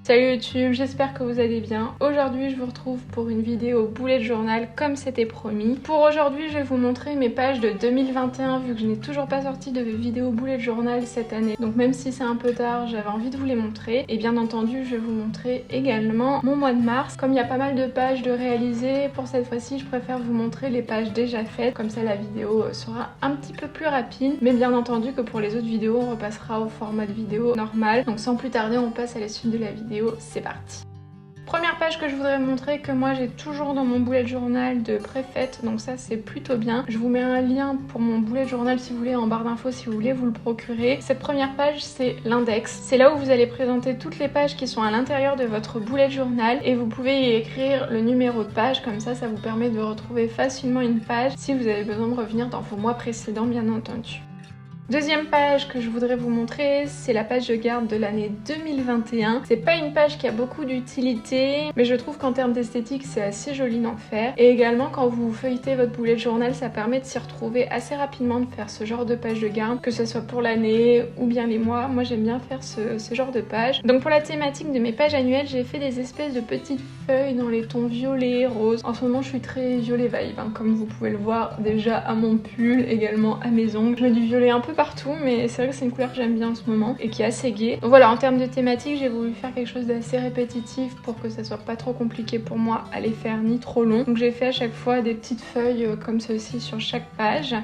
Salut YouTube, j'espère que vous allez bien. Aujourd'hui je vous retrouve pour une vidéo bullet journal comme c'était promis. Pour aujourd'hui je vais vous montrer mes pages de 2021 vu que je n'ai toujours pas sorti de vidéo bullet journal cette année. Donc même si c'est un peu tard, j'avais envie de vous les montrer. Et bien entendu je vais vous montrer également mon mois de mars. Comme il y a pas mal de pages de réaliser, pour cette fois-ci je préfère vous montrer les pages déjà faites. Comme ça la vidéo sera un petit peu plus rapide. Mais bien entendu que pour les autres vidéos on repassera au format de vidéo normal. Donc sans plus tarder on passe à la suite de la vidéo. C'est parti. Première page que je voudrais montrer que moi j'ai toujours dans mon bullet journal de préfète, donc ça c'est plutôt bien. Je vous mets un lien pour mon bullet journal si vous voulez en barre d'infos si vous voulez vous le procurer. Cette première page c'est l'index. C'est là où vous allez présenter toutes les pages qui sont à l'intérieur de votre bullet journal et vous pouvez y écrire le numéro de page, comme ça ça vous permet de retrouver facilement une page si vous avez besoin de revenir dans vos mois précédents bien entendu. Deuxième page que je voudrais vous montrer, c'est la page de garde de l'année 2021. C'est pas une page qui a beaucoup d'utilité, mais je trouve qu'en termes d'esthétique, c'est assez joli d'en faire. Et également, quand vous feuilletez votre bullet journal, ça permet de s'y retrouver assez rapidement, de faire ce genre de page de garde, que ce soit pour l'année ou bien les mois. Moi, j'aime bien faire ce genre de page. Donc pour la thématique de mes pages annuelles, j'ai fait des espèces de petites feuilles dans les tons violets, roses. En ce moment, je suis très violet vibe, hein, comme vous pouvez le voir déjà à mon pull, également à mes ongles. Je mets du violet un peu partout, mais c'est vrai que c'est une couleur que j'aime bien en ce moment et qui est assez gaie. Donc voilà, en termes de thématique, j'ai voulu faire quelque chose d'assez répétitif pour que ça soit pas trop compliqué pour moi à les faire ni trop long. Donc j'ai fait à chaque fois des petites feuilles comme ceci sur chaque page.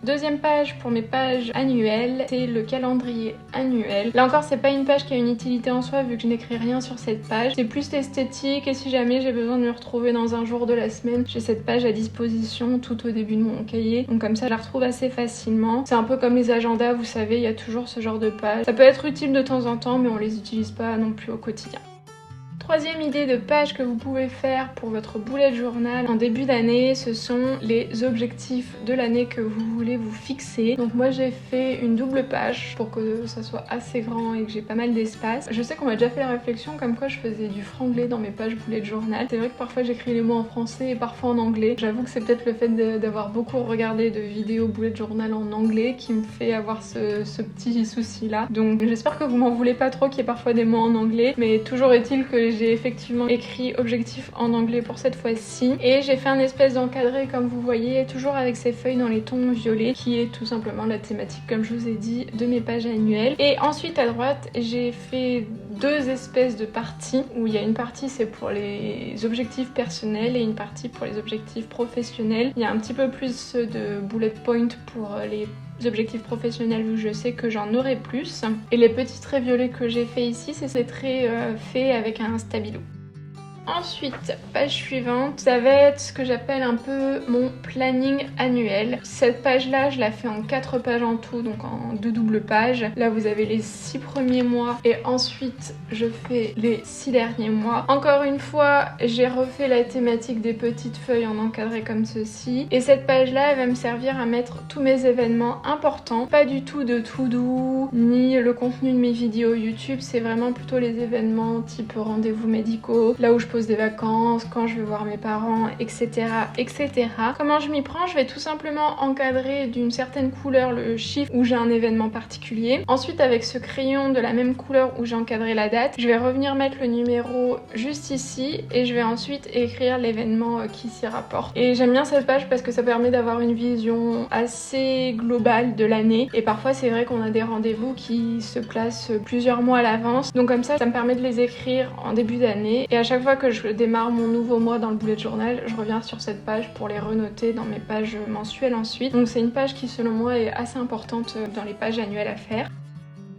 Deuxième page pour mes pages annuelles, c'est le calendrier annuel. Là encore, c'est pas une page qui a une utilité en soi vu que je n'écris rien sur cette page. C'est plus esthétique et si jamais j'ai besoin de me retrouver dans un jour de la semaine, j'ai cette page à disposition tout au début de mon cahier. Donc comme ça, je la retrouve assez facilement. C'est un peu comme les agendas, vous savez, il y a toujours ce genre de page. Ça peut être utile de temps en temps, mais on les utilise pas non plus au quotidien. Troisième idée de page que vous pouvez faire pour votre bullet journal en début d'année, ce sont les objectifs de l'année que vous voulez vous fixer. Donc moi j'ai fait une double page pour que ça soit assez grand et que j'ai pas mal d'espace. Je sais qu'on m'a déjà fait la réflexion comme quoi je faisais du franglais dans mes pages bullet journal. C'est vrai que parfois j'écris les mots en français et parfois en anglais. J'avoue que c'est peut-être le fait d'avoir beaucoup regardé de vidéos bullet journal en anglais qui me fait avoir ce petit souci là. Donc j'espère que vous m'en voulez pas trop qu'il y ait parfois des mots en anglais, mais toujours est-il que j'ai effectivement écrit objectif en anglais pour cette fois-ci et j'ai fait un espèce d'encadré comme vous voyez, toujours avec ces feuilles dans les tons violets qui est tout simplement la thématique comme je vous ai dit de mes pages annuelles. Et ensuite à droite j'ai fait deux espèces de parties où il y a une partie c'est pour les objectifs personnels et une partie pour les objectifs professionnels. Il y a un petit peu plus de bullet point pour les objectifs professionnels vu que je sais que j'en aurai plus. Et les petits traits violets que j'ai fait ici, c'est ces traits faits avec un stabilo. Ensuite, page suivante, ça va être ce que j'appelle un peu mon planning annuel. Cette page-là, je la fais en 4 pages en tout, donc en 2 doubles pages. Là, vous avez les 6 premiers mois et ensuite, je fais les 6 derniers mois. Encore une fois, j'ai refait la thématique des petites feuilles en encadré comme ceci. Et cette page-là, elle va me servir à mettre tous mes événements importants. Pas du tout de to-do, ni le contenu de mes vidéos YouTube. C'est vraiment plutôt les événements type rendez-vous médicaux, là où je pose des vacances, quand je vais voir mes parents, etc. etc. Comment je m'y prends? Je vais tout simplement encadrer d'une certaine couleur le chiffre où j'ai un événement particulier. Ensuite, avec ce crayon de la même couleur où j'ai encadré la date, je vais revenir mettre le numéro juste ici et je vais ensuite écrire l'événement qui s'y rapporte. Et j'aime bien cette page parce que ça permet d'avoir une vision assez globale de l'année. Et parfois, c'est vrai qu'on a des rendez-vous qui se placent plusieurs mois à l'avance. Donc comme ça me permet de les écrire en début d'année. Et à chaque fois que je démarre mon nouveau mois dans le bullet journal, je reviens sur cette page pour les renoter dans mes pages mensuelles ensuite. Donc c'est une page qui selon moi est assez importante dans les pages annuelles à faire.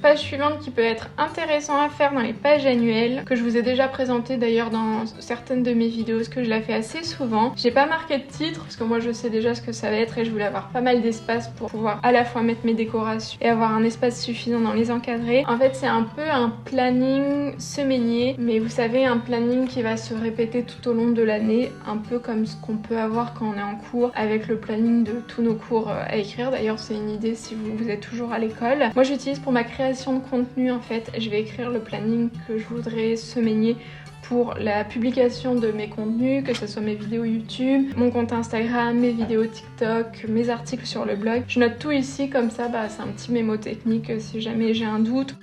Page suivante qui peut être intéressant à faire dans les pages annuelles, que je vous ai déjà présenté d'ailleurs dans certaines de mes vidéos, parce que je la fais assez souvent. J'ai pas marqué de titre, parce que moi je sais déjà ce que ça va être et je voulais avoir pas mal d'espace pour pouvoir à la fois mettre mes décorations et avoir un espace suffisant dans les encadrés. En fait c'est un peu un planning semainier, mais vous savez un planning qui va se répéter tout au long de l'année, un peu comme ce qu'on peut avoir quand on est en cours avec le planning de tous nos cours à écrire. D'ailleurs c'est une idée si vous êtes toujours à l'école. Moi j'utilise pour ma création de contenu en fait, je vais écrire le planning que je voudrais semainier pour la publication de mes contenus, que ce soit mes vidéos YouTube, mon compte Instagram, mes vidéos TikTok, mes articles sur le blog. Je note tout ici comme ça, c'est un petit mémo technique si jamais j'ai un doute.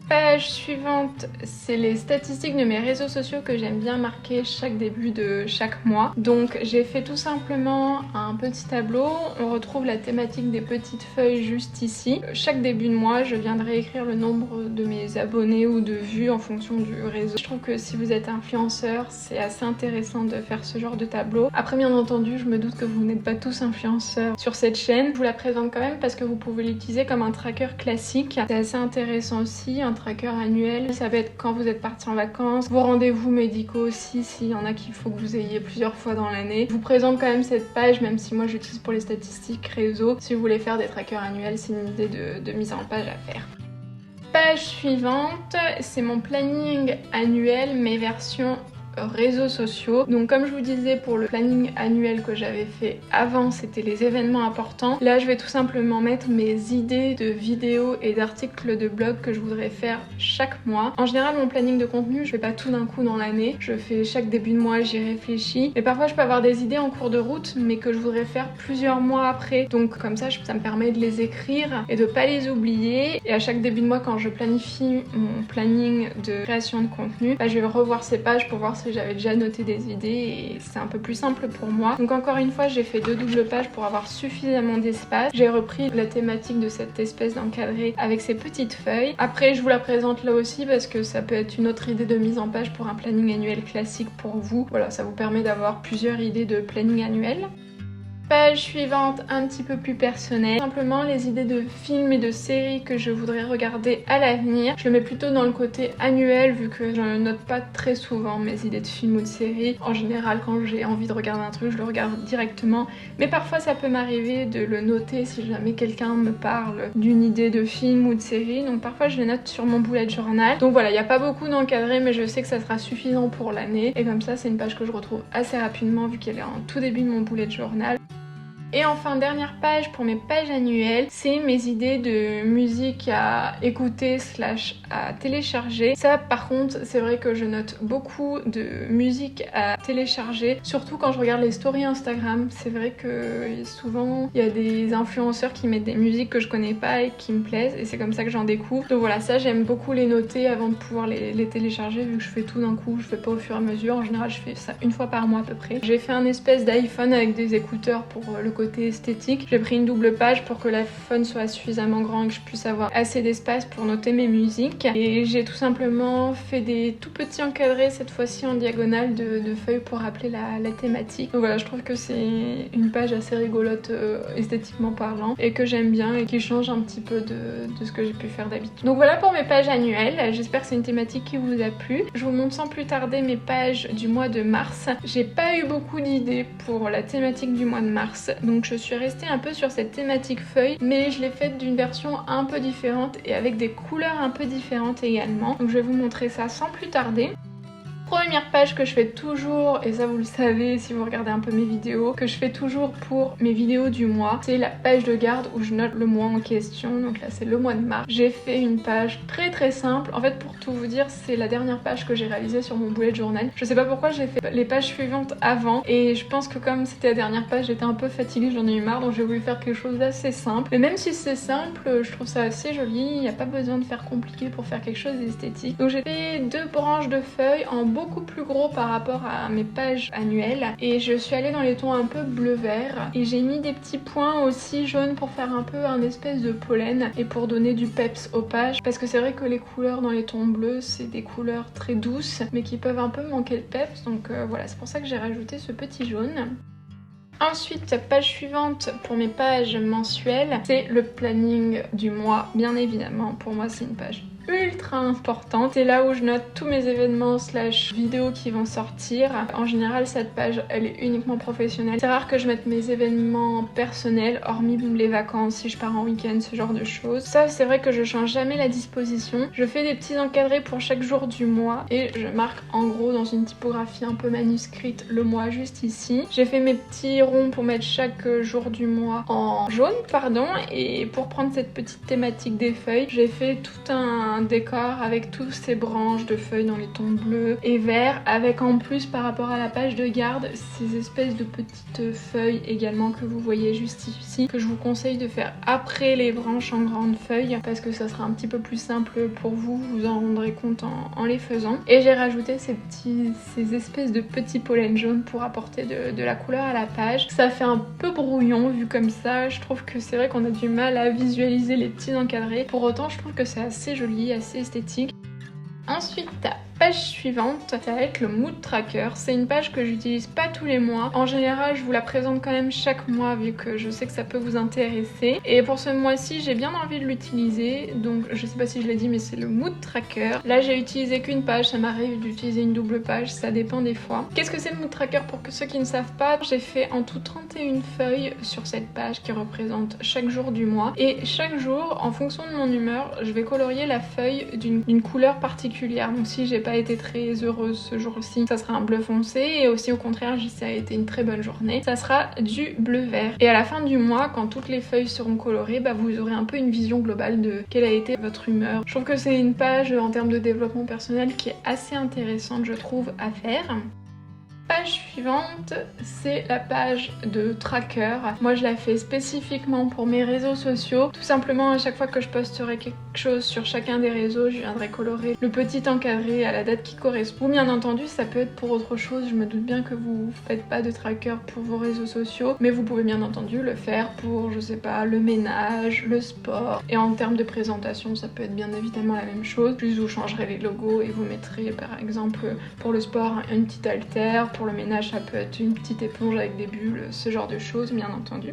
Page suivante, c'est les statistiques de mes réseaux sociaux que j'aime bien marquer chaque début de chaque mois. Donc j'ai fait tout simplement un petit tableau, on retrouve la thématique des petites feuilles juste ici. Chaque début de mois, je viendrai écrire le nombre de mes abonnés ou de vues en fonction du réseau. Je trouve que si vous êtes influenceur, c'est assez intéressant de faire ce genre de tableau. Après bien entendu, je me doute que vous n'êtes pas tous influenceurs sur cette chaîne. Je vous la présente quand même parce que vous pouvez l'utiliser comme un tracker classique. C'est assez intéressant aussi, un tracker annuel. Ça peut être quand vous êtes parti en vacances, vos rendez-vous médicaux aussi, s'il y en a qu'il faut que vous ayez plusieurs fois dans l'année. Je vous présente quand même cette page, même si moi j'utilise pour les statistiques réseau. Si vous voulez faire des trackers annuels, c'est une idée de mise en page à faire. Page suivante, c'est mon planning annuel, mes versions réseaux sociaux. Donc comme je vous disais, pour le planning annuel que j'avais fait avant, c'était les événements importants. Là je vais tout simplement mettre mes idées de vidéos et d'articles de blog que je voudrais faire chaque mois. En général mon planning de contenu, je fais pas tout d'un coup dans l'année, je fais chaque début de mois, j'y réfléchis, mais parfois je peux avoir des idées en cours de route mais que je voudrais faire plusieurs mois après, donc comme ça me permet de les écrire et de pas les oublier. Et à chaque début de mois, quand je planifie mon planning de création de contenu, je vais revoir ces pages pour voir si j'avais déjà noté des idées et c'est un peu plus simple pour moi. Donc encore une fois, j'ai fait 2 doubles pages pour avoir suffisamment d'espace. J'ai repris la thématique de cette espèce d'encadré avec ces petites feuilles. Après je vous la présente là aussi parce que ça peut être une autre idée de mise en page pour un planning annuel classique pour vous. Voilà, ça vous permet d'avoir plusieurs idées de planning annuel. Page suivante, un petit peu plus personnelle. Simplement les idées de films et de séries que je voudrais regarder à l'avenir. Je le mets plutôt dans le côté annuel vu que je ne note pas très souvent mes idées de films ou de séries. En général, quand j'ai envie de regarder un truc, je le regarde directement. Mais parfois ça peut m'arriver de le noter si jamais quelqu'un me parle d'une idée de film ou de série. Donc parfois je les note sur mon bullet journal. Donc voilà, il n'y a pas beaucoup d'encadré mais je sais que ça sera suffisant pour l'année. Et comme ça c'est une page que je retrouve assez rapidement vu qu'elle est en tout début de mon bullet journal. Et enfin, dernière page pour mes pages annuelles, c'est mes idées de musique à écouter / à télécharger. Ça par contre, c'est vrai que je note beaucoup de musique à télécharger, surtout quand je regarde les stories Instagram. C'est vrai que souvent, il y a des influenceurs qui mettent des musiques que je connais pas et qui me plaisent et c'est comme ça que j'en découvre. Donc voilà, ça j'aime beaucoup les noter avant de pouvoir les télécharger vu que je fais tout d'un coup, je fais pas au fur et à mesure. En général, je fais ça une fois par mois à peu près. J'ai fait un espèce d'iPhone avec des écouteurs pour le côté esthétique. J'ai pris une double page pour que l'iPhone soit suffisamment grand et que je puisse avoir assez d'espace pour noter mes musiques. Et j'ai tout simplement fait des tout petits encadrés, cette fois-ci en diagonale de feuilles pour rappeler la thématique. Donc voilà, je trouve que c'est une page assez rigolote esthétiquement parlant et que j'aime bien et qui change un petit peu de ce que j'ai pu faire d'habitude. Donc voilà pour mes pages annuelles. J'espère que c'est une thématique qui vous a plu. Je vous montre sans plus tarder mes pages du mois de mars. J'ai pas eu beaucoup d'idées pour la thématique du mois de mars. Donc je suis restée un peu sur cette thématique feuille, mais je l'ai faite d'une version un peu différente et avec des couleurs un peu différentes également. Donc je vais vous montrer ça sans plus tarder. Première page que je fais toujours, et ça vous le savez si vous regardez un peu mes vidéos, que je fais toujours pour mes vidéos du mois, c'est la page de garde où je note le mois en question. Donc là c'est le mois de mars. J'ai fait une page très simple. En fait pour tout vous dire, c'est la dernière page que j'ai réalisée sur mon bullet journal. Je sais pas pourquoi j'ai fait les pages suivantes avant et je pense que comme c'était la dernière page, j'étais un peu fatiguée, j'en ai eu marre, donc j'ai voulu faire quelque chose d'assez simple. Mais même si c'est simple, je trouve ça assez joli, il n'y a pas besoin de faire compliqué pour faire quelque chose d'esthétique. Donc j'ai fait 2 branches de feuilles en beaucoup plus gros par rapport à mes pages annuelles et je suis allée dans les tons un peu bleu-vert et j'ai mis des petits points aussi jaunes pour faire un peu un espèce de pollen et pour donner du peps aux pages parce que c'est vrai que les couleurs dans les tons bleus c'est des couleurs très douces mais qui peuvent un peu manquer de peps, donc voilà, c'est pour ça que j'ai rajouté ce petit jaune. Ensuite, la page suivante pour mes pages mensuelles, c'est le planning du mois. Bien évidemment, pour moi c'est une page ultra importante. C'est là où je note tous mes événements / vidéos qui vont sortir. En général, cette page, elle est uniquement professionnelle. C'est rare que je mette mes événements personnels, hormis les vacances, si je pars en week-end, ce genre de choses. Ça, c'est vrai que je change jamais la disposition. Je fais des petits encadrés pour chaque jour du mois et je marque en gros dans une typographie un peu manuscrite le mois juste ici. J'ai fait mes petits ronds pour mettre chaque jour du mois en jaune, pardon, et pour prendre cette petite thématique des feuilles, j'ai fait tout un un décor avec tous ces branches de feuilles dans les tons bleus et verts, avec en plus par rapport à la page de garde ces espèces de petites feuilles également que vous voyez juste ici, que je vous conseille de faire après les branches en grandes feuilles parce que ça sera un petit peu plus simple pour vous, vous en rendrez compte en les faisant. Et j'ai rajouté ces espèces de petits pollens jaunes pour apporter de la couleur à la page. Ça fait un peu brouillon vu comme ça, je trouve que c'est vrai qu'on a du mal à visualiser les petits encadrés. Pour autant, je trouve que c'est assez joli, assez esthétique. Ensuite, page suivante, ça va être le Mood Tracker. C'est une page que j'utilise pas tous les mois. En général, je vous la présente quand même chaque mois vu que je sais que ça peut vous intéresser. Et pour ce mois-ci, j'ai bien envie de l'utiliser. Donc, je sais pas si je l'ai dit, mais c'est le Mood Tracker. Là, j'ai utilisé qu'une page. Ça m'arrive d'utiliser une double page. Ça dépend des fois. Qu'est-ce que c'est le Mood Tracker pour ceux qui ne savent pas? J'ai fait en tout 31 feuilles sur cette page qui représente chaque jour du mois. Et chaque jour, en fonction de mon humeur, je vais colorier la feuille d'une couleur particulière. Donc, si j'ai pas été très heureuse ce jour-ci, ça sera un bleu foncé, et aussi au contraire si ça a été une très bonne journée, ça sera du bleu vert. Et à la fin du mois, quand toutes les feuilles seront colorées, vous aurez un peu une vision globale de quelle a été votre humeur. Je trouve que c'est une page en termes de développement personnel qui est assez intéressante, je trouve, à faire. Page suivante, c'est la page de tracker. Moi je la fais spécifiquement pour mes réseaux sociaux. Tout simplement, à chaque fois que je posterai quelque chose sur chacun des réseaux, je viendrai colorer le petit encadré à la date qui correspond. Bien entendu, ça peut être pour autre chose. Je me doute bien que vous faites pas de tracker pour vos réseaux sociaux, mais vous pouvez bien entendu le faire pour, je sais pas, le ménage, le sport. Et en termes de présentation, ça peut être bien évidemment la même chose. Plus vous changerez les logos et vous mettrez par exemple pour le sport une petite haltère. Pour le ménage, ça peut être une petite éponge avec des bulles, ce genre de choses, bien entendu.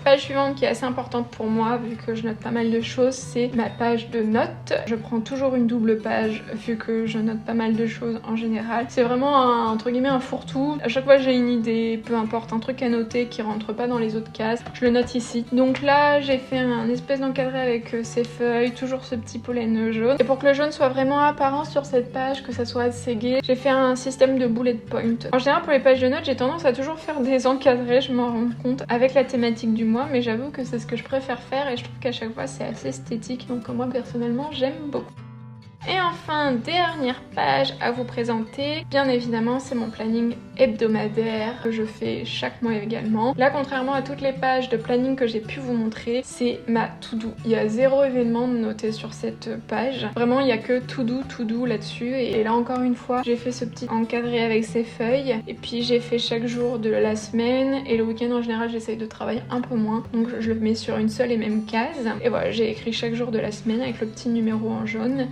Page suivante qui est assez importante pour moi vu que je note pas mal de choses, c'est ma page de notes. Je prends toujours une double page vu que je note pas mal de choses en général. C'est vraiment entre guillemets un fourre-tout. À chaque fois j'ai une idée, peu importe, un truc à noter qui rentre pas dans les autres cases, je le note ici. Donc là j'ai fait un espèce d'encadré avec ces feuilles, toujours ce petit pollen jaune. Et pour que le jaune soit vraiment apparent sur cette page, que ça soit assez gai, j'ai fait un système de bullet point. En général pour les pages de notes, j'ai tendance à toujours faire des encadrés, je m'en rends compte, avec la thématique du mois, mais j'avoue que c'est ce que je préfère faire et je trouve qu'à chaque fois c'est assez esthétique, donc moi personnellement j'aime beaucoup. Et enfin, dernière page à vous présenter, bien évidemment c'est mon planning hebdomadaire que je fais chaque mois également. Là, contrairement à toutes les pages de planning que j'ai pu vous montrer, c'est ma to-do. Il y a 0 événement noté sur cette page. Vraiment, il y a que to-do là-dessus. Et là encore une fois, j'ai fait ce petit encadré avec ces feuilles. Et puis j'ai fait chaque jour de la semaine. Et le week-end en général, j'essaye de travailler un peu moins. Donc je le mets sur une seule et même case. Et voilà, j'ai écrit chaque jour de la semaine avec le petit numéro en jaune.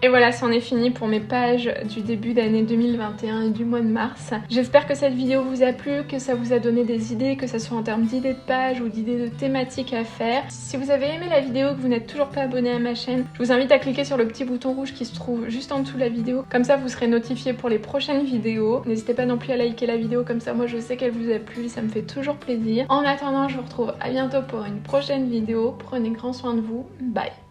Et voilà, c'en est fini pour mes pages du début d'année 2021 et du mois de mars. J'espère que cette vidéo vous a plu, que ça vous a donné des idées, que ce soit en termes d'idées de pages ou d'idées de thématiques à faire. Si vous avez aimé la vidéo et que vous n'êtes toujours pas abonné à ma chaîne, je vous invite à cliquer sur le petit bouton rouge qui se trouve juste en dessous de la vidéo. Comme ça, vous serez notifié pour les prochaines vidéos. N'hésitez pas non plus à liker la vidéo, comme ça moi je sais qu'elle vous a plu, ça me fait toujours plaisir. En attendant, je vous retrouve à bientôt pour une prochaine vidéo. Prenez grand soin de vous. Bye!